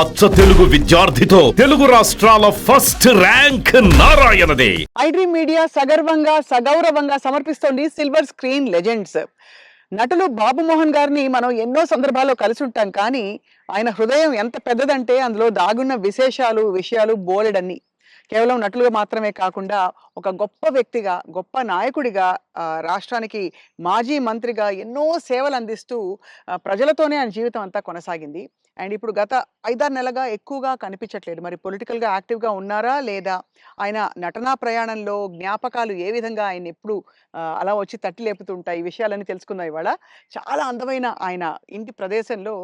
అచ్చ తెలుగు విద్యార్థితో తెలుగు రాష్ట్రాల ఫస్ట్ ర్యాంక్ నారాయణదే. ఐ డ్రీమ్ మీడియా సగర్వంగా సగౌరవంగా సమర్పిస్తోంది సిల్వర్ స్క్రీన్ లెజెండ్స్. నటులు బాబు మోహన్ గారిని మనం ఎన్నో సందర్భాల్లో కలిసి ఉంటాం, కానీ ఆయన హృదయం ఎంత పెద్దదంటే అందులో దాగున్న విషయాలు బోలెడన్ని. కేవలం నటులుగా మాత్రమే కాకుండా ఒక గొప్ప వ్యక్తిగా, గొప్ప నాయకుడిగా, రాష్ట్రానికి మాజీ మంత్రిగా ఎన్నో సేవలు అందిస్తూ ప్రజలతోనే ఆయన జీవితం అంతా కొనసాగింది. అండ్ ఇప్పుడు గత 5-6 నెలలుగా ఎక్కువగా కనిపించట్లేదు. మరి పొలిటికల్‌గా యాక్టివ్‌గా ఉన్నారా? లేదా? ఆయన నటనా ప్రయాణంలో జ్ఞాపకాలు ఏ విధంగా ఆయన్నెప్పుడు అలా వచ్చి తట్టి లేపుతుంటాయి? ఈ విషయాలన్నీ తెలుసుకుందాం ఇవాళ. చాలా అందమైన ఆయన ఇంటి ప్రదేశంలో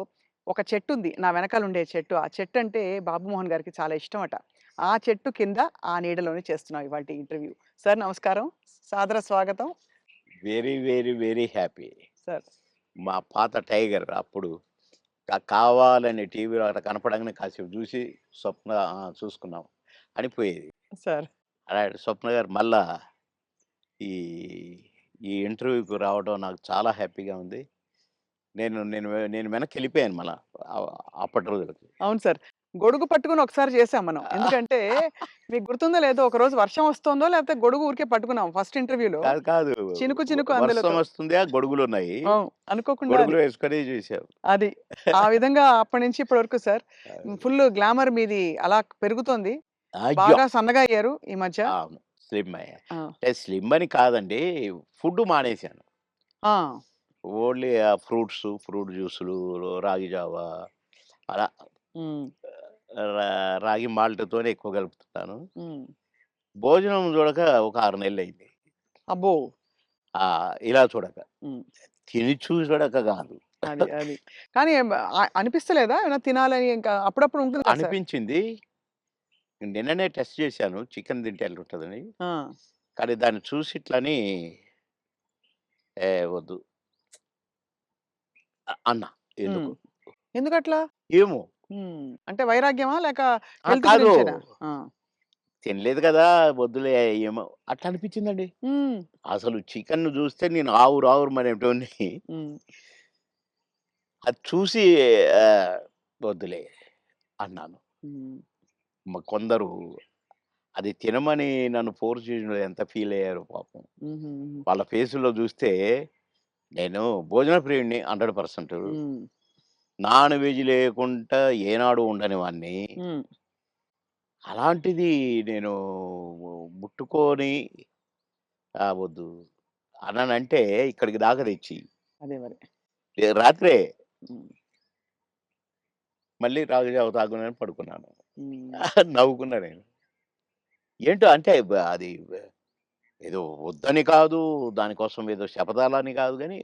ఒక చెట్టుంది. నా వెనకాల ఉండే చెట్టు. ఆ చెట్టంటే బాబు మోహన్ గారికి చాలా ఇష్టమట. ఆ చెట్టు కింద, ఆ నీడలోనే చేస్తున్నాం ఇవాల్టి ఇంటర్వ్యూ. సార్ నమస్కారం. సాదర స్వాగతం. Very very very happy. Sir. మా పాత టైగర్ అప్పుడు కావాలని టీవీలో అట్లా కనపడంగానే కాసేపు చూసి స్వప్న చూసుకున్నాం అని పోయేది. సార్. అలాంటి స్వప్న గారు మళ్ళా ఈ ఈ ఇంటర్వ్యూకి రావడం నాకు చాలా హ్యాపీగా ఉంది. నేను నేను నేను వెనక్కి వెళ్ళిపోయాను మళ్ళా అప్పటి రోజులకి. అవును సార్. గొడుగు పట్టుకొని ఒకసారి చేసాం మనం. ఎందుకంటే మీకు గుర్తుందో లేదో, ఒకరోజు వర్షం వస్తోందో లేకపోతే గొడుగు ఊరికే పట్టుకున్నాం ఫస్ట్ ఇంటర్వ్యూలో. కాదు కాదు, చినుకు చినుకు అందులో. వర్షం వస్తుంది, ఆ గొడుగులు ఉన్నాయి, అనుకోకుండా గొడుగులు వేసుకొని చూసాం. అది. ఆ విధంగా అప్పటి నుంచి ఇప్పటి వరకు సార్ ఫుల్ గ్లామర్ మీది అలా పెరుగుతోంది. బాగా సన్నగా అయ్యారు ఈ మధ్య. స్లిమ్ అయ్యా. ఆ! అంటే స్లిమ్ అని కాదండి, ఫుడ్ మానేశాను. ఆ! ఓన్లీ ఫ్రూట్ జ్యూసులు, రాగి జావా అలా హ్మ్. రాగి మాల్ట్‌తోనే ఎక్కువ కలుపుతున్నాను. హ్మ్. భోజనం చూడక ఒక 6 నెలలయింది. అబ్బో! ఇలా చూడక. హ్మ్. తిని చూడక కాదు. అది. కానీ అనిపిస్తలేదా ఏమైనా తినాలని? ఇంకా అప్పుడప్పుడు ఉంటుంది కదా సార్. అనిపించింది. నిన్ననే టెస్ట్ చేశాను చికెన్ తింటే ఎట్లుంటదని. ఆ! కానీ దాన్ని చూసి ఇట్లని వద్దు అన్నా. హ్మ్. ఎందుకో. ఎందుకట్లా? ఏమో. అంటే వైరాగ్యమా? లేక హెల్త్ కాదు. గురించేనా? ఆ! తినలేదు కదా! వద్దులే ఏమో అట్లా అనిపించిందండి. హ్మ్. అసలు చికెన్‌ను చూస్తే నేను ఆవురావురమనేటోడిని. హ్మ్. అది చూసి ఆహ్, వద్దులే అన్నాను. హ్మ్. కొందరు అది తినమని నన్ను ఫోర్స్ చేసినోళ్ళు ఎంత ఫీల్ అయ్యారో పాపం. హుహుహు. వాళ్ళ ఫేసుల్లో చూస్తే నేను భోజన ప్రియుడిని 100%. హ్మ్. నాన్ వెజ్ లేకుండా ఏనాడు ఉండని వాడిని. హ్మ్. అలాంటిది నేను ముట్టుకొని వద్దు అన్నానంటే ఇక్కడికి దాకా తెచ్చి అదే మరి. రాత్రే హ్మ్. మళ్ళీ రాగి జావ తాగునని పడుకున్నాను. హ్మ్. నవ్వుకున్నా నేను. ఏంటో అంటే అది ఏదో వద్దని కాదు, దానికోసం ఏదో శపథాలని కాదు గానీ,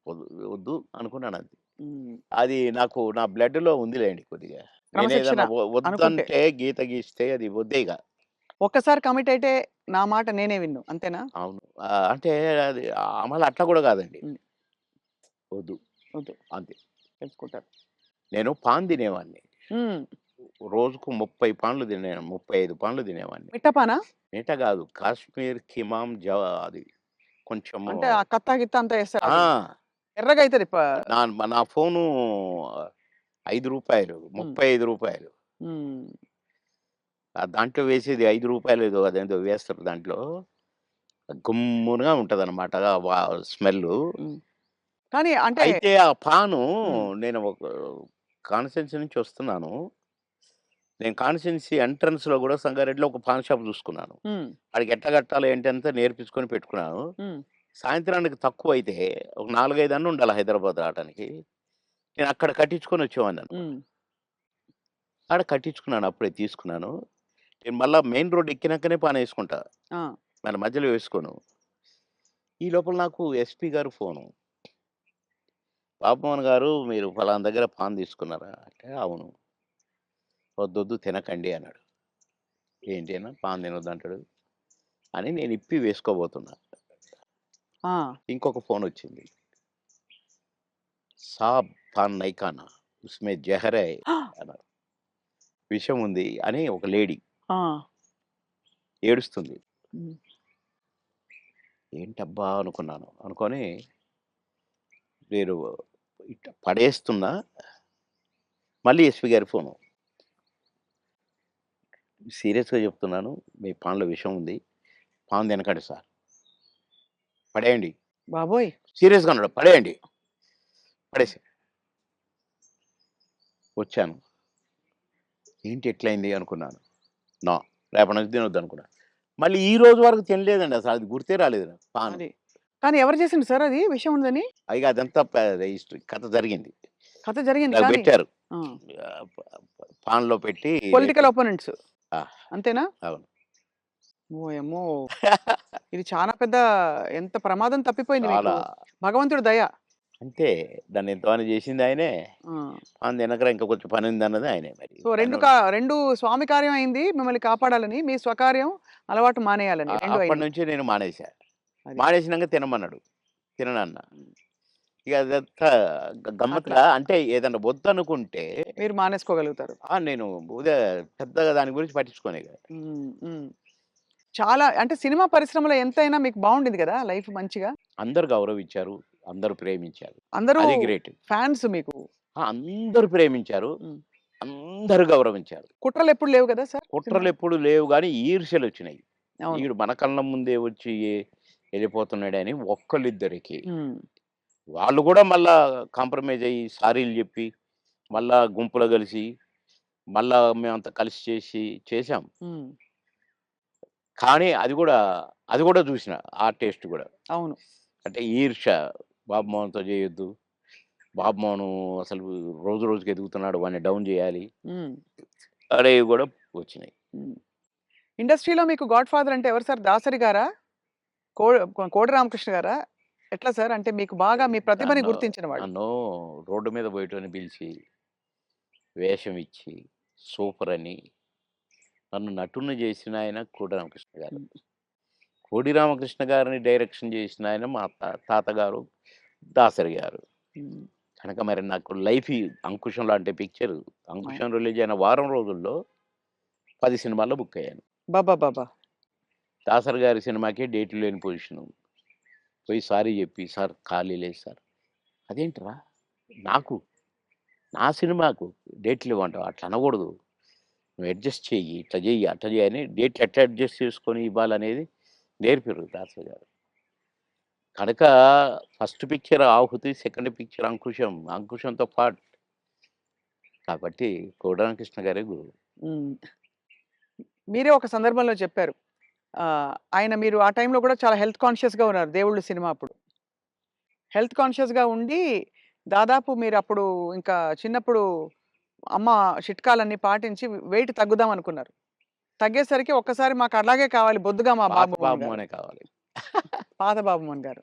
వద్దు వద్దు అనుకున్నానంతే. హ్మ్. అది నాకు నా బ్లడ్‌లో ఉందిలెండి కొద్దిగా. క్రమశిక్షణ నేనేదన్నా అనుకుంటే. వద్దంటే గీత గీస్తే అది వద్దే ఇగ. ఒక్కసారి కమిట్ అయితే నా మాట నేనే విన్ను. అంతేనా? అవును. అంటే అది మళ్ళీ అట్లా కూడా కాదండి. హ్మ్. వద్దు వద్దు. అంతే. తెలుసుకుంటారు. నేను పాన్ తినేవాడిని. హ్మ్. రోజుకు 30 పాన్లు 35 పాన్లు తినేవాడిని. మిట్టపానా? మిగతా కాదు, కాశ్మీర్ కిమాం అది కొంచెము. అంటే ఆ కత్తా గిత్తా అంతా ఏస్తారు అది. ఆ! ఎర్రగా అయితది. నా ఫోను రూ. 5, రూ. హ్మ్. 35. హ్మ్. దాంట్లో వేసేది రూ. 5 ఏదో అదేదో వేస్తారు దాంట్లో. గుమ్మునగా ఉంటదనమాట స్మెల్లు. హ్మ్. కానీ అంటే అయితే ఆ పాను హ్మ్. నేను ఒక కాన్స్టిట్యున్సీ నుంచి వస్తున్నాను. నేను కాన్స్టిట్యున్సీ ఎంట్రన్స్‌లో గూడా సంగారెడ్డిలో ఒక పాన్ షాప్ చూసుకున్నాను. హ్మ్. ఆడికి ఎట్లా కట్టాలి ఏంటి అంతా నేర్పించుకొని పెట్టుకున్నాను. హ్మ్. సాయంత్రానికి తక్కువైతే ఒక 4, 5 అన్న ఉండాలి హైదరాబాద్ రావటానికి. నేను అక్కడ కట్టించుకొని వచ్చేవాడిననమాట. హ్మ్. ఆడ కట్టించుకున్నాను. అప్పుడే తీసుకున్నాను. నేను మళ్ళా మెయిన్ రోడ్ ఎక్కినాకనే పానేసుకుంటా. ఆ! మన మధ్యలో వేసుకోను. ఈ లోపల నాకు ఎస్పీ గారు ఫోను. "బాబుమోహన్ గారు మీరు ఫలానా దగ్గర పాన్ తీసుకున్నారా?" అంటే, "అవును." "వద్దొద్దు తినకండి" అన్నాడు. ఏంటి అన్నా పాన్ తినొద్దంటాడు అని నేను ఇప్పి వేసుకోబోతున్నా. ఆ! ఇంకొక ఫోనొచ్చింది. "సాబ్ పాన్ నహీ ఖానా ఉస్మే జహర్ హై" అన్నారు. విషం ఉంది అని ఒక లేడీ ఆ! ఏడుస్తుంది. హ్మ్. ఏంటబ్బా! అనుకున్నాను. అనుకోని నేను ఇట్ట పడేస్తున్నా. మళ్ళీ ఎస్పీ గారి ఫోను. సీరియస్‌గా చెప్తున్నాను. మీ పాన్‌లో విషం ఉంది. పాన్ తినకండి సార్. పడేయండి. బాబోయ్! సీరియస్‌గా అన్నాడు. పడేయండి. పడేసా. వచ్చాను. ఏంటి ఇట్లయింది అనుకున్నాను. నో. రేపటి నుంచి తినొద్దనుకున్నా. మళ్ళీ ఈ రోజు వరకు తినలేదండి అసలు. అది గుర్తే రాలేదు నాకు పాను. అది. కానీ ఎవరు చేసిండ్రు సార్ అది విషం ఉందని? ఇగ అదంతా హిస్టరీ కథ జరిగింది. కథ జరిగింది నాకు కానీ పెట్టారు. ఆ! పాన్‌లో పెట్టి రేపు పొలిటికల్ అపోనెంట్స్ ఆ! అంతేనా? అవును. ఓయమ్మో! ఇది చాలా పెద్ద ఎంత ప్రమాదం తప్పిపోయింది మీకు. చాలా. భగవంతుడి దయ. అంతే. దాన్ని ఎంతమని చేసింది ఆయనే. ఆ! పాన్ తినకరా ఇంకా కొంచెం పనుందన్నది ఆయనే మరి. సో 2 స్వామి కార్యం అయింది మిమ్మల్ని కాపాడాలని. మీ స్వకార్యం అలవాటు మానేయాలని 2 అయింది. అప్పటినుంచి నేను మానేసా. అది. మానేసినంక తినమన్నాడు. తిననన్నా. హ్మ్. ఇక అదంతా అట్లా గమ్మత్తుగా అంటే ఏదన్నా వద్దనుకుంటే మీరు మానేసుకోగలుగుతారు. నేను పెద్దగా దాని గురించి పట్టించుకోను ఇక. హ్మ్. హ్మ్. చాలా అంటే సినిమా పరిశ్రమలో ఎంతైనా మీకు బావుండింది గదా! లైఫ్ మంచిగా. అందరూ గౌరవించారు. అందరూ ప్రేమించారు. అందరూ అది గ్రేట్. ఫాన్స్ మీకు. అందరూ ప్రేమించారు. హ్మ్. అందరూ గౌరవించారు. కుట్రలెప్పుడు లేవు గదా సార్ సినిమాలో? కుట్రలెప్పుడు లేవు గానీ ఈర్ష్యలొచ్చినాయి. అవును. ఈడు మన కళ్ళ ముందే వచ్చి ఎళ్ళిపోతున్నాడని ఒక్కళ్ళిద్దరికి. హ్మ్. వాళ్ళు గూడా మళ్ళా కాంప్రమైజ్ అయ్యి సారీలు జెప్పి, మళ్ళా గుంపులో గలిసి, మళ్ళా మేమంతా కలిసి చేశాం. హ్మ్. కానీ అది గూడా జూసిన. ఆ టేస్ట్ గూడా. అవును. అంటే ఈర్ష్య. బాబు మోహన్‌తో జేయొద్దు. బాబు మోహను అసలు రోజు రోజుకి ఎదుగుతున్నాడు. వాడిని డౌన్ జేయాలి. హ్మ్. అనేవి గూడా వచ్చినాయి. హ్మ్. ఇండస్ట్రీలో మీకు గాడ్ ఫాదర్ అంటే ఎవరు సార్? దాసరి గారా? కో కోడి రామకృష్ణ గారా? ఎట్లా సార్? అంటే మీకు బాగా మీ ప్రతిభని నన్ను గుర్తించిన వాళ్ళు. నన్ను రోడ్డు మీద బోయేటోడిని పిలిచి, వేషం ఇచ్చి, సూపరని నన్ను నటుడిని జేసిన ఆయన కోడి రామకృష్ణ గారు. హ్మ్. కోడి రామకృష్ణ గారిని డైరెక్షన్ జేసిన ఆయన మా తాతగారు దాసరి గారు. హ్మ్. కనుక మరి నాకు లైఫ్ ఈ 'అంకుశం' లాంటి పిక్చరు అవును. 'అంకుశం' రిలీజ్ అయిన వారం రోజుల్లో 10 సినిమాల్లో బుక్ అయ్యాను. అబ్బబ్బబ్బా! దాసరి గారి సినిమాకే డేట్లు లేని పొజిషను. పోయి సారీ జెప్పి, "సార్ ఖాళీ లేదు సార్." "అదేంట్రా? నాకు, నా సినిమాకు డేట్లు ఇవ్వంటావా? అట్లా అనకూడదు. నువ్వు అడ్జస్ట్ చెయ్యి. ఇట్లా జెయ్యి, అట్లా జెయ్యి" అని డేట్లు ఎట్లా అడ్జస్ట్ చేసుకొని ఇవ్వాలనేది నేర్పిర్రు దాసరి గారు. కనుక ఫస్ట్ పిక్చర్ 'ఆహుతి', సెకండ్ పిక్చర్ 'అంకుశం'. 'అంకుశంతో' పాటు కాబట్టి కోడి రామకృష్ణ గారే గురువు. హ్మ్. మీరే ఒక సందర్భంలో చెప్పారు. ఆయన మీరు ఆ టైంలో కూడా చాలా హెల్త్ కాన్షియస్‌గా ఉన్నారు 'దేవుళ్ళు' సినిమా అప్పుడు. హెల్త్ కాన్షియస్‌గా ఉండి దాదాపు మీరప్పుడు ఇంకా చిన్నప్పుడు అమ్మ చిట్కాలన్నీ పాటించి వెయిట్ తగ్గుదాం అనుకున్నారు. తగ్గేసరికి ఒక్కసారి మాకు అలాగే కావాలి బొద్దుగా మా పాత బాబు మోహన్ గారు. బాబుమోనే కావాలి. పాత బాబు మోహన్ గారు.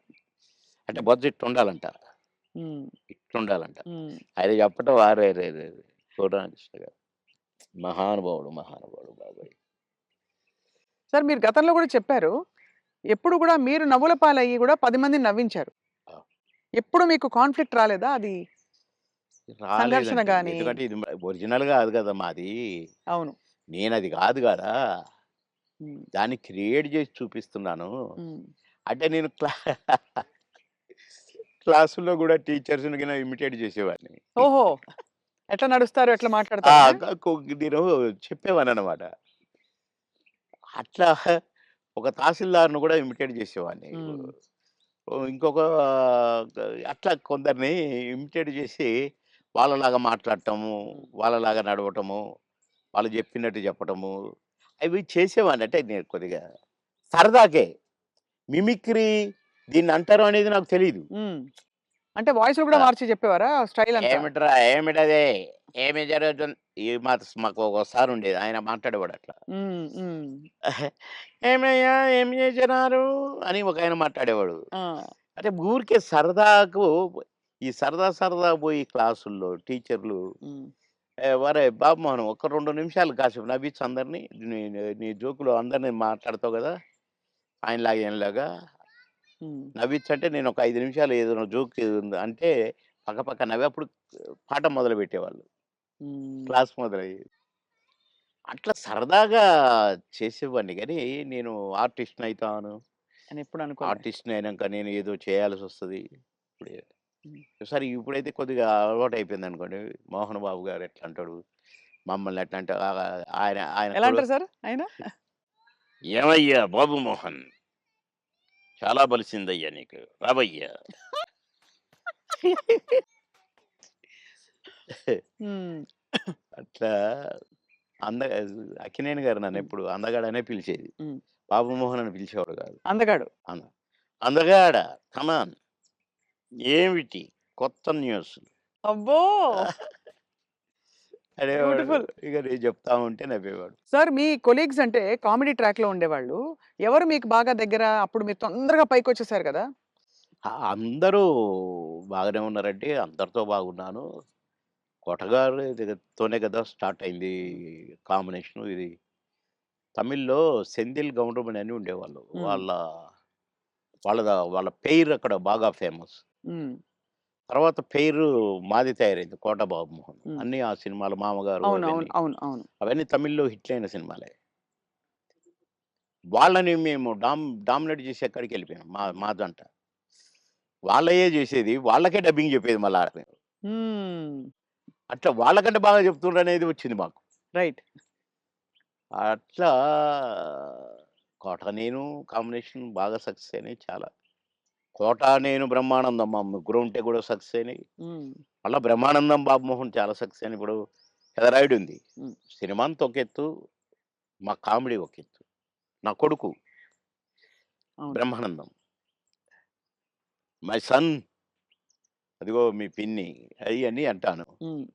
అంటే బొజ్జ ఇట్టుండాలంట. హ్మ్. ఇట్లుండాలంట. హ్మ్. ఆయన చెప్పటం అరెరెరెరే! కోడి రామకృష్ణ గారు. మహానుభావుడు, మహానుభావుడు బాబోయ్! సార్ మీరు గతంలో కూడా చెప్పారు. ఎప్పుడు కూడా మీరు నవ్వుల పాలయ్యి కూడా 10 మందిని నవ్వించారు. ఆ! ఎప్పుడు మీకు కాన్‌ఫ్లిక్ట్ రాలేదా? అది సంఘర్షణ రాలేదండి. గాని ఎందుకంటే ఇది ఒరిజినల్ గాదు గదా! మాది. అవును. నేనది గాదు గదా! హ్మ్. దాన్ని క్రియేట్ జేసి చూపిస్తున్నాను. హ్మ్. అంటే నేను క్లాసుల్లో గూడా టీచర్స్‌ని గిన ఇమిటేట్ జేసేవాడిని. ఓహో! ఎట్లా నడుస్తారు? ఎట్లా ఆ! మాట్లాడతారనా? నేను చెప్పేవాడిననమాట. అట్లా ఒక తహసీల్దార్‌ని గూడా ఇమిటేట్ జేసేవాడిని. హ్మ్. ఇంకొక అట్లా కొందరిని ఇమిటేట్ జేసి వాళ్ళలాగా మాట్లాడటము, హ్మ్. వాళ్ళలాగా నడవటము, వాళ్ళు జెప్పినట్టు చెప్పటము, అవి చేసేవాడిని. అంటే నేను కొద్దిగా సరదాకే. మిమిక్రీ దీన్నంటారు అనేది నాకు తెలీదు. హ్మ్. అంటే వాయిస్‌లు కూడా ఆ! మార్చి చెప్పేవారా? స్టైల్ అంతా? "ఏమిట్రా? ఏమిటది? ఏమి జరుగుతుంది?" మాకు ఒక సారుండేది. ఆయన మాట్లాడేవాడు అట్లా. హ్మ్. హ్మ్. "ఏమయ్యా ఏం చేసినారు?" అని ఒకాయన మాట్లాడేవాడు. ఆ! అంటే ఊరికే సరదాకు ఈ సరదా సరదా పోయి క్లాసుల్లో టీచర్లు హ్మ్. "ఒరేయ్ బాబు మోహన్ ఒక్క 2 నిమిషాలు కాసేపు నవ్వించు అందరిని. నీ నీ జోక్‌లో అందరిని మాట్లాడతావు గదా! ఆయనలాగా ఈయనలాగా హ్మ్. నవ్వించంటే" నేను ఒక 5 నిమిషాలు ఏదైనా జోక్ అంటే పక్కపక్క నవ్వి అప్పుడు పాఠం మొదలుపెట్టేవాళ్ళు. హ్మ్. క్లాస్ మొదలయ్యేది. అట్లా సరదాగా చేసేవాడిని గానీ, నేను ఆర్టిస్ట్‌నయితాను. అని ఎప్పుడు అనుకోలే. ఆర్టిస్ట్‌ని అయినంక నేను ఏదో చేయాల్సొస్తది. హ్మ్. సరే ఇప్పుడైతే కొద్దిగా అలవాటయిపోయిందనుకోండి. 'మోహన్ బాబు' గారు ఎట్లా అంటాడు, మమ్మల్ని ఎట్లా అంటే ఆయన ఆయన ఎలా అంటారు సార్ ఆయన? ఏమయ్యా బాబు మోహన్, చాలా బలిసిందయ్యా నీకు, రాబయ్యా. హ్మ్. అట్లా అంద అక్కినేని గారు నన్ను హ్మ్. ఎప్పుడు అందగాడనే పిలిచేది. హ్మ్. బాబు మోహన్ అని పిలిచేవాడు కాదు. అందగాడు. అంద అందగాడ కమాన్, ఏమిటి కొత్త న్యూస్ అబ్బో! అనేవాడు. బ్యూటిఫుల్. ఇక నేను చెప్తా ఉంటే నవ్వేవాడు. సార్ మీ కొలీగ్స్ అంటే కామెడీ ట్రాక్‌లో ఉండేవాళ్ళు. ఎవరు మీకు బాగా దగ్గర? అప్పుడు మీరు తొందరగా పైకొచ్చేసారు కదా! అందరూ బాగానే ఉన్నారండి. అందరితో బాగున్నాను. కోటగారి దగ్గరతోనే కదా స్టార్ట్ అయింది హ్మ్. కాంబినేషను ఇది. తమిళ్‌లో సెంధిల్ గౌండమణి అని ఉండేవాళ్ళు. హ్మ్. వాళ్ళ వాళ్ళ పెయిర్ అక్కడ బాగా ఫేమస్. హ్మ్. తర్వాత పెయిరు మాది తయారైంది 'కోట బాబుమోహన్.' హ్మ్. అన్నీ ఆ సినిమాలు 'మామగారు' అవును. అవును. అవన్నీ. అవును. అవును. అవన్నీ తమిళ్‌లో హిట్లయిన సినిమాలే. వాళ్ళని మేము డామినేట్ చేసి ఎక్కడికెళ్ళిపోయాం మా జంట. వాళ్ళయ్యే చేసేది. వాళ్ళకే డబ్బింగ్ చెప్పేది మళ్ళా మేము. హ్మ్. అట్లా వాళ్ళకంటే బాగా చెప్తుండ్రనేది వచ్చింది మాకు. రైట్. అట్లా 'కోట నేను' కాంబినేషన్ బాగా సక్సెస్ అయినాయి చాలా. 'కోట నేను' 'బ్రహ్మానందం' మా ముగ్గురం ఉంటే కూడా సక్సెస్ అయినాయి. హ్మ్. మళ్ళా 'బ్రహ్మానందం' 'బాబుమోహన్' చాలా సక్సెస్ అయినాయి. ఇప్పుడు 'పెదరాయుడు' ఉంది. హ్మ్. సినిమా అంతా ఒక ఎత్తు, మా కామెడీ ఒక ఎత్తు. నా కొడుకు అవును. 'బ్రహ్మానందం', మై సన్, అదిగో మీ పిన్ని అయన్నీ అంటాను. హ్మ్.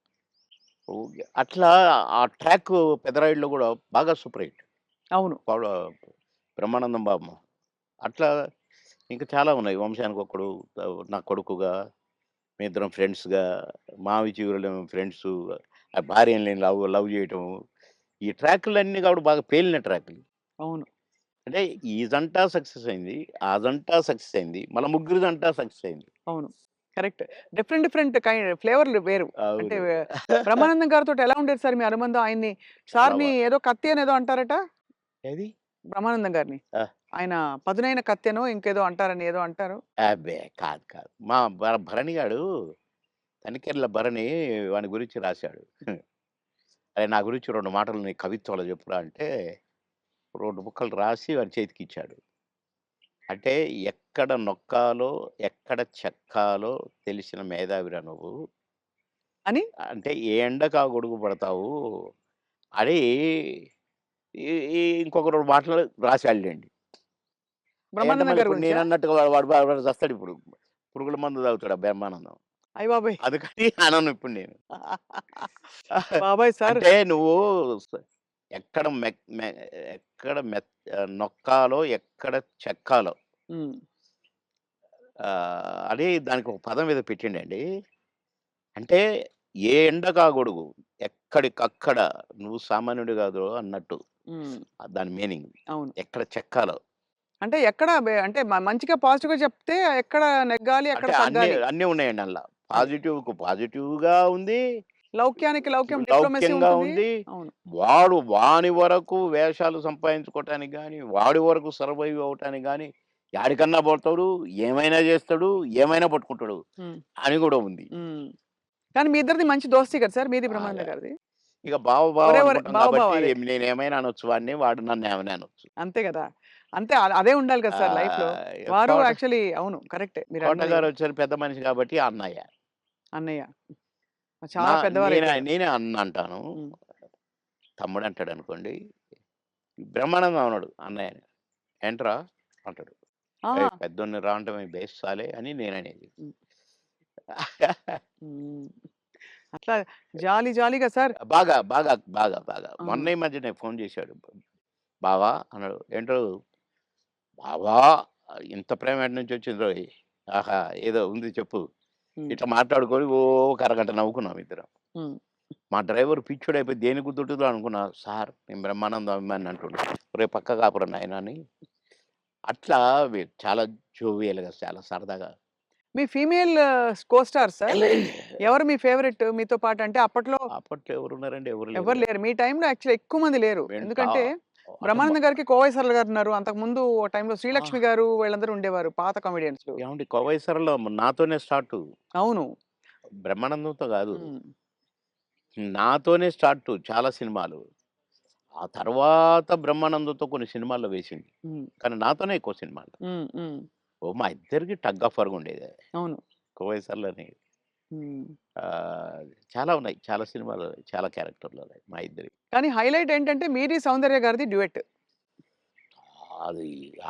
ఓకే. అట్లా ఆ ట్రాక్ 'పెదరాయుడులో' కూడా బాగా సూపర్ హిట్. అవును. పవడ 'బ్రహ్మానందం' బాబుమోహన్. అట్లా ఇంకా చాలా ఉన్నాయి. 'వంశానికొక్కడు', నా కొడుకుగా, మేమిద్దరం ఫ్రెండ్స్‌గా, 'మావి చిగురులేమో' ఫ్రెండ్సు, ఆ భార్యని నేను లవ్ లవ్ చేయటము. ఈ ట్రాకులన్నీ కూడా బాగా పేలిన ట్రాకులు. అవును. అంటే ఈ జంట సక్సెస్ అయింది. ఆ జంట సక్సెస్ అయింది. మళ్ళా ముగ్గురి జంట సక్సెస్ అయింది. అవును. కరెక్ట్. డిఫరెంట్ డిఫరెంట్ ఫ్లేవర్‌లు వేరు. అంటే అవును. బ్రహ్మానందం గారితోటి ఎలా ఉండేది సార్ మీ అనుబంధం? ఆయన్ని చాలా సార్‌ని ఏదో కత్తి అనేదో అంటారట? ఏది? బ్రహ్మానందం గారిని. ఆ! ఆయన పదునైన కత్తెనో ఇంకేదో అంటారని ఏదో అంటారు. అబ్బే! కాదు కాదు. మా భరణి గాడు, తనికెళ్ళ భరణి వాని గురించి రాశాడు. అరే! నా గురించి 2 మాటలు నీ కవిత్వంలో చెప్పురా అంటే, 2 ముక్కలు రాసి వాని చేతికిచ్చాడు. అంటే ఎక్కడ నొక్కాలో, ఎక్కడ చెక్కాలో తెలిసిన మేధావిరా నువ్వు. అని అంటే ఏ ఎండకు ఆ గొడుగు పడతావు అని ఈ ఈ ఇంకొక 2 మాటలు రాసాడులెండి. అయంటే బ్రహ్మానందం మళ్ళీ గారి ఇప్పుడు గురించా? నేనన్నట్టుగా వాడు చస్తాడిప్పుడు. పురుగుల మందు తాగుతాడు ఆ బ్రహ్మానందం. అయ్య బాబోయ్! అందుకని అనను ఇప్పుడు నేను. బాబోయ్! సార్ అంటే నువ్వు స ఎక్కడ మెక్ మె ఎక్కడ నొక్కాలో, ఎక్కడ చెక్కాలో హ్మ్. అని దానికి ఒక పదం ఏదో పెట్టిండండి. అంటే ఏ ఎండకా గొడుగు, ఎక్కడికక్కడ నువ్వు సామాన్యుడు కాదు అన్నట్టు. హ్మ్. దాని మీనింగ్. అవును. ఎక్కడ చెక్కాలో. అంటే ఎక్కడ అంటే మంచిగా పాజిటివ్‌గా చెప్తే ఎక్కడ నెగ్గాలి, ఎక్కడ అంటే అన్నీ తగ్గాలి. అన్నీ ఉన్నాయండి అందుల. అది. పాజిటివ్‌కు పాజిటివ్‌గా ఉంది. లౌక్యానికి లౌక్యం డిప్లొమసీ లౌక్యంగా ఉంటుంది. ఉంది. అవును. వాని వరకు వేషాలు సంపాదించుకోవటానికి గాని, వాడి వరకు సర్వైవ్ అవ్వటానికి గాని, యాడికన్నా పోతాడు, ఏమైనా చేస్తాడు, ఏమైనా పట్టుకుంటాడు హ్మ్. అని కూడా ఉంది. హ్మ్. కానీ మీ ఇద్దరిది మంచి దోస్తీ కదా సార్! మీది బాగా. బ్రహ్మానందం గారిది. ఇక బావ బావ ఒరే! ఒరే! అనుకుంటాం బావ బావ కాబట్టి అదే. నేనేమైనా అనొచ్చు వాడిని, వాడు నన్నేమైనా అనొచ్చు. అంతే గదా! అంతే అదే ఉండాలి కదా సార్ లైఫ్‌లో. వారు కోట యాక్చువల్లీ అవును. కరెక్టే మీరన్నది. కోటగారొచ్చారు పెద్ద మనిషి కాబట్టి అన్నయ్య. అన్నయ్య. నా చాలా పెద్దవారైపోయారు. నేనే అన్న అంటాను. హ్మ్. తమ్ముడంటాడనుకోండి. బ్రహ్మానందం అనడు అన్నయ్యని. ఏంట్రా అంటాడు. ఆహా! ఏయ్! పెద్దోడిని రా అంటే బేస్ సాలే అని నేననేది. హ్మ్. హ్మ్. అట్లా జాలీ జాలీగా సార్. బాగా. ఆ! మొన్న ఈ మధ్యనే ఫోను చేశాడు. బావా అన్నాడు. ఏంటో బావా ఇంత ప్రేమ ఎటు నుంచొచ్చిందోయ్! ఆహా! ఏదో ఉంది చెప్పు. హ్మ్. ఇట్లా మాట్లాడుకొని ఓ ఒక అరగంట నవ్వుకున్నాం ఇద్దరం. హ్మ్. మా డ్రైవర్ పిచ్చోడైపోయి దేనికి గుద్దుతుందో అనుకున్నా. సార్ నేను బ్రహ్మానందం అభిమానిని అంటుండు. ఒరేయ్ పక్క కాపురా నాయనా అని. అట్లా చాలా జోవియల్‌గా చాలా సరదాగా. మీ ఫీమేల్ కో స్టార్స్ సార్? ఎవరు మీ ఫేవరెట్ మీతో పాటు? అంటే అప్పట్లో అప్పట్లో ఎవరున్నారండి? ఎవరు లేరు. ఎవరు లేరు. మీ టైమ్‌లో యాక్చువల్లీ ఎక్కువ మంది లేరు. వెంట ఎందుకంటే అంటే బ్రహ్మానందం గారికి కోవై సరళ గారున్నారు. అంతకుముందు ఓ టైమ్‌లో ఆ! శ్రీలక్ష్మి గారు వీళ్ళందరూ ఉండేవారు పాత కామెడియన్స్‌లు. ఏవండీ 'కోవై సరళ' నాతోనే స్టార్టు. అవును. బ్రహ్మానందంతో గాదు. హ్మ్. నాతోనే స్టార్ట్ చాలా సినిమాలు. ఆ తర్వాత బ్రహ్మానందంతో కొన్ని సినిమాల్లో వేసింది. హ్మ్. కానీ నాతోనే ఎక్కువ సినిమాలు. హ్మ్. హ్మ్. మా ఇద్దరికి టగ్ ఆఫ్ వార్‌గా ఉండేది. అవును. కోవైసర్లని హ్మ్. చాలా ఉన్నాయి. చాలా సినిమాలు, చాలా క్యారెక్టర్‌లు ఉన్నాయి మా ఇద్దరివి. కానీ హైలైట్ ఏంటంటే మీది, సౌందర్య గారిది డ్యూయెట్. అది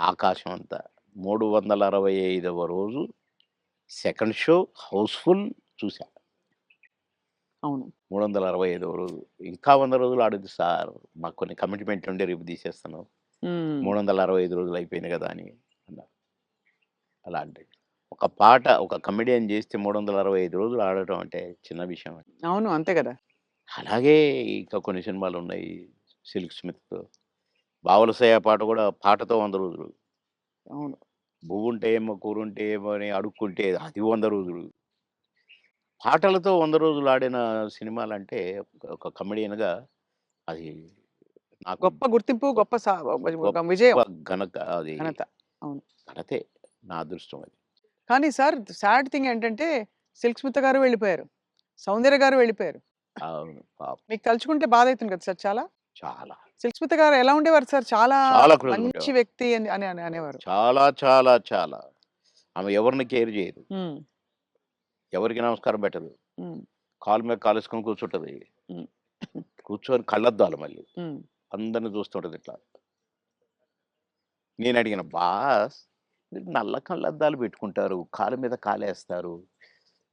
ఆకాశం అంత. 365వ రోజు సెకండ్ షో హౌస్‌ఫుల్ చూసా. అవును. 365వ రోజు. ఇంకా 100 రోజులు ఆడొద్దు సార్. మాకు కొన్ని కమిట్మెంట్ ఉండి రేపు తీసేస్తాను. హ్మ్. 365 రోజులు అయిపోయింది కదా! అని అన్నారు. అలాంటిది. ఒక పాట ఒక కమెడియన్ చేస్తే 365 రోజులు ఆడటం అంటే చిన్న విషయం. అవును. అంతే గదా! అలాగే ఇంకా కొన్ని సినిమాలున్నాయి. 'సిల్క్ స్మిత్', 'బావలసయ్య' పాట కూడా పాటతో 100 రోజులు. అవును. 'బువ్వుంటే ఏమో కూరుంటే ఏమో' అని అడుక్కుంటే అది 100 రోజులు. పాటలతో 100 రోజులు ఆడిన సినిమాలంటే ఒక కమెడియన్‌గా అది నాకు గొప్ప గుర్తింపు, గొప్ప గొప్ప ఒక గొప్ప విజయం, అది ఘనత. అవును. ఘనతే. నా అదృష్టం అది. కానీ సార్ సాడ్ థింగ్ ఏంటంటే 'సిల్క్ స్మిత' గారు వెళ్ళిపోయారు. 'సౌందర్య' గారు వెళ్ళిపోయారు. అవును. పాపం. మీకు తలుచుకుంటే బాధైతుంది కదా సార్ చాలా? చాలా. 'సిల్క్ స్మిత' గారు ఎలా ఉండేవారు సార్? చాలా చాలా క్లోజ్‌గా మంచి ఉండేవారు. వ్యక్తి అని అని అని అనేవారు. చాలా, చాలా, చాలా. ఆమె ఎవరిని కేర్ చేయదు. హ్మ్. ఎవరికీ నమస్కారం పెట్టదు. హ్మ్. కాలు మీద కాలేసుకొని కూర్చుంటది. హ్మ్. కూర్చొని కళ్ళద్దాలు మళ్ళీ. హ్మ్. అందరిని చూస్తుంటది ఇట్లా. నేనడిగిన, "బాస్ మీరు నల్ల కళ్ళద్దాలు పెట్టుకుంటారు. కాలు మీద కాలేస్తారు.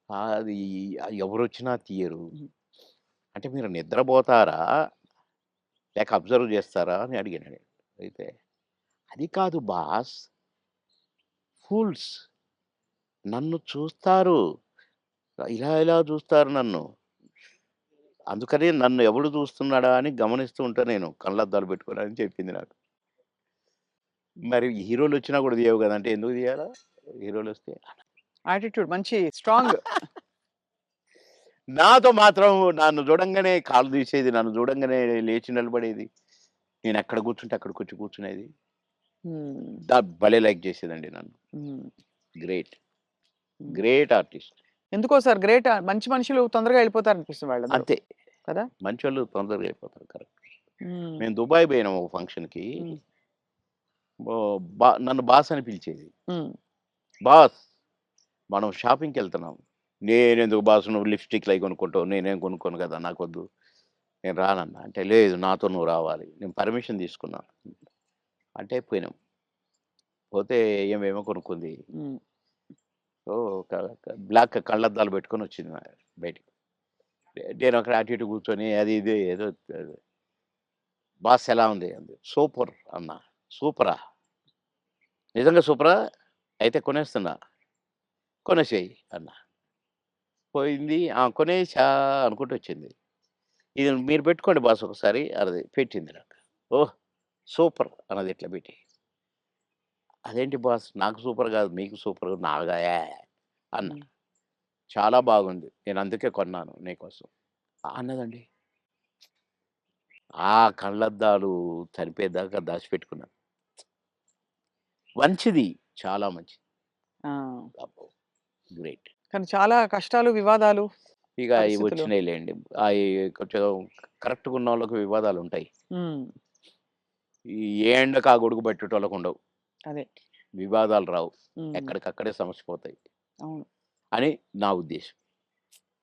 అది ఎవరొచ్చినా తీయరు. హ్మ్. అంటే మీరు నిద్రపోతారా? లేక అబ్జర్వ్ చేస్తారా?" అని అడిగాను నేను. అయితే, "అది కాదు బాస్. ఫూల్స్ నన్ను చూస్తారు. ఇలా ఇలా చూస్తారు నన్ను. అందుకని నన్ను ఎవడు చూస్తున్నాడా అని గమనిస్తూ ఉంటా నేను కళ్ళద్దాలు పెట్టుకొని" అని చెప్పింది నాకు. మరి హీరోలొచ్చినా కూడా తీయవు గదా! అంటే ఎందుకు తీయాలా? హీరోలొస్తే? యాటిట్యూడ్ మంచి స్ట్రాంగ్. నాతో మాత్రం నన్ను చూడంగానే కాళ్ళు తీసేది. నన్ను చూడంగానే లేచి నిలబడేది. నేనెక్కడ కూర్చుంటే అక్కడికొచ్చి కూర్చునేది. హ్మ్. భలే లైక్ చేసేదండి నన్ను. హ్మ్. గ్రేట్. హ్మ్. Great artist. ఎందుకో సార్ గ్రేట్ మంచి మనుషులు తొందరగా వెళ్ళిపోతారనిపిస్తుంది వాళ్ళందరూ. అంతే. కదా! మంచోళ్ళు తొందరగా అయిపోతారు. కరెక్ట్. హ్మ్. మేము దుబాయ్ పోయినాం ఒక ఫంక్షన్‌కి. హ్మ్. నన్ను బాస్ అని పిలిచేది. హ్మ్. బాస్ మనం షాపింగ్‌కెళ్తున్నాం. నేనెందుకు బాస్ నువ్వు లిప్‌స్టిక్‌లయి కొనుక్కుంటావు. నేనేం కొనుక్కోను కదా! నాకొద్దు. నేను రానన్నా. అంటే లేదు నాతో నువ్వు రావాలి. నేను పర్మిషన్ తీసుకున్నా. అంటే పోయినాం. పోతే ఈమేమో కొనుక్కుంది. హ్మ్. ఓహ్! బ్లాక్ కళ్ళద్దాలు పెట్టుకొనొచ్చింది బయటికి. నేను అక్కడ అటు ఇటు కూర్చొని అది ఇది ఏదో బాస్ ఎలా ఉంది? అంది. సూపర్ అన్నా. సూపరా? నిజంగా సూపరా? అయితే కొనేస్తున్నా. కొనేసేయి అన్నా. పోయింది. కొనేసా అనుకుంటూ వచ్చింది. ఇది మీరు పెట్టుకోండి బాస్ ఒకసారి అన్నది. పెట్టింది నాకు. ఓహ్! సూపర్ అన్నది ఇట్లా పెట్టి. అదేంటి బాస్ నాకు సూపర్ కాదు మీకు సూపర్ నాగా అన్నా. హ్మ్. చాలా బాగుంది. నేను అందుకే కొన్నాను నీకోసం అన్నదండి. ఆ కళ్ళద్దాలు చనిపోయేదాకా దాచిపెట్టుకున్నాను. మంచిది. చాలా మంచిది. ఆ! అబ్బో! గ్రేట్. కానీ చాలా కష్టాలు, వివాదాలు, ఇక అయి పరిస్థితులు. వచ్చినాయిలెండి. అయి కొంచెం కరెక్ట్‌గా ఉన్నోళ్ళకి వివాదాలుంటాయి. హ్మ్. ఏ ఎండకు ఆ గొడుగు పట్టేటోళ్ళకుండవు. అదే. వివాదాలు రావు. హ్మ్. ఎక్కడికక్కడే సమసిపోతాయి అవును. అని నా ఉద్దేశం.